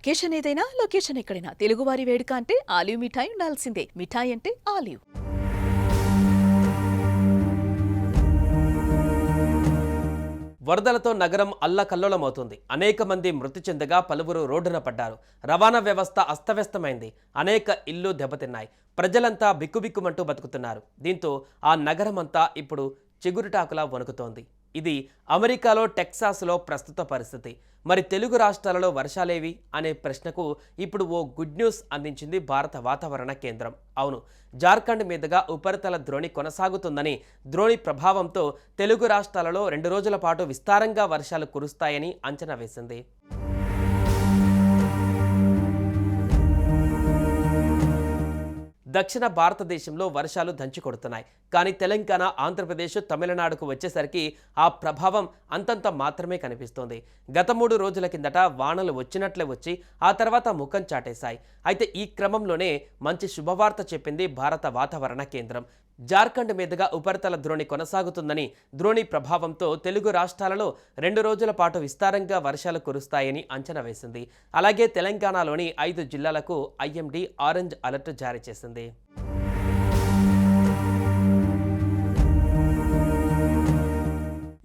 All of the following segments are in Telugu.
అకేషన్ ఏదైనా లొకేషన్ ఎక్కడైనా తెలుగువారి వేడుక అంటే ఆలివ్ మిఠాయి ఉండాల్సిందే. మిఠాయి అంటే ఆలివ్. వరదలతో నగరం అల్లకల్లోలమవుతుంది. అనేక మంది మృతి చెందగా పలువురు రోడ్డున పడ్డారు. రవాణా వ్యవస్థ అస్తవ్యస్తమైంది. అనేక ఇళ్లు దెబ్బతిన్నాయి. ప్రజలంతా బిక్కుబిక్కుమంటూ బతుకుతున్నారు. దీంతో ఆ నగరమంతా ఇప్పుడు చిగురుటాకులా వణుకుతోంది. ఇది అమెరికాలో టెక్సాస్లో ప్రస్తుత పరిస్థితి. మరి తెలుగు రాష్ట్రాలలో వర్షాలేవి అనే ప్రశ్నకు ఇప్పుడు ఓ గుడ్ న్యూస్ అందించింది భారత వాతావరణ కేంద్రం. అవును, జార్ఖండ్ మీదుగా ఉపరితల ద్రోణి కొనసాగుతుందని, ద్రోణి ప్రభావంతో తెలుగు రాష్ట్రాలలో 2 రోజుల పాటు విస్తారంగా వర్షాలు కురుస్తాయని అంచనా వేసింది. దక్షిణ భారతదేశంలో వర్షాలు దంచి కొడుతున్నాయి. కానీ తెలంగాణ, ఆంధ్రప్రదేశ్, తమిళనాడుకు వచ్చేసరికి ఆ ప్రభావం అంతంత మాత్రమే కనిపిస్తోంది. గత 3 రోజుల కిందట వానలు వచ్చినట్లే వచ్చి ఆ తర్వాత ముఖం చాటేశాయి. అయితే ఈ క్రమంలోనే మంచి శుభవార్త చెప్పింది భారత వాతావరణ కేంద్రం. జార్ఖండ్ మీదుగా ఉపరితల ద్రోణి కొనసాగుతుందని, ద్రోణి ప్రభావంతో తెలుగు రాష్ట్రాలలో 2 రోజుల పాటు విస్తారంగా వర్షాలు కురుస్తాయని అంచనా వేసింది. అలాగే తెలంగాణలోని 5 జిల్లాలకు ఐఎండీ ఆరెంజ్ అలర్ట్ జారీ చేసింది.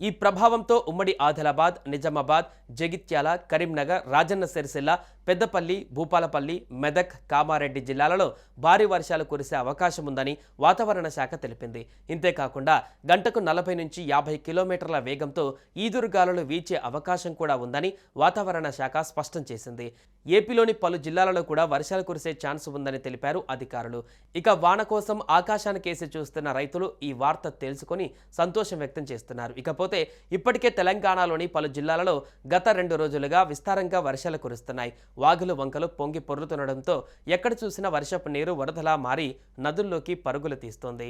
ఈ ప్రభావంతో ఉమ్మడి ఆదిలాబాద్, నిజామాబాద్, జగిత్యాల, కరీంనగర్, రాజన్న సిరిసిల్ల, పెద్దపల్లి, భూపాలపల్లి, మెదక్, కామారెడ్డి జిల్లాలలో భారీ వర్షాలు కురిసే అవకాశం ఉందని వాతావరణ శాఖ తెలిపింది. ఇంతేకాకుండా గంటకు 40 నుంచి 50 కిలోమీటర్ల వేగంతో ఈదురుగాలులు వీచే అవకాశం కూడా ఉందని వాతావరణ శాఖ స్పష్టం చేసింది. ఏపీలోని పలు జిల్లాలలో కూడా వర్షాలు కురిసే ఛాన్స్ ఉందని తెలిపారు అధికారులు. ఇక వాన కోసం ఆకాశానికేసి చూస్తున్న రైతులు ఈ వార్త తెలుసుకొని సంతోషం వ్యక్తం చేస్తున్నారు. ఇకపోతే ఇప్పటికే తెలంగాణలోని పలు జిల్లాలలో గత 2 రోజులుగా విస్తారంగా వర్షాలు కురుస్తున్నాయి. వాగులు వంకలు పొంగి పొర్లుతుండడంతో ఎక్కడ చూసినా వర్షపు నీరు వరదలా మారి నదుల్లోకి పరుగులు తీస్తోంది.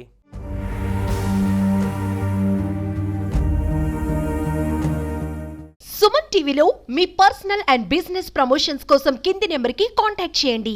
సుమన్ టీవీలో మీ పర్సనల్ అండ్ బిజినెస్ ప్రమోషన్స్ కోసం కింది నెంబర్కి కాంటాక్ట్ చేయండి.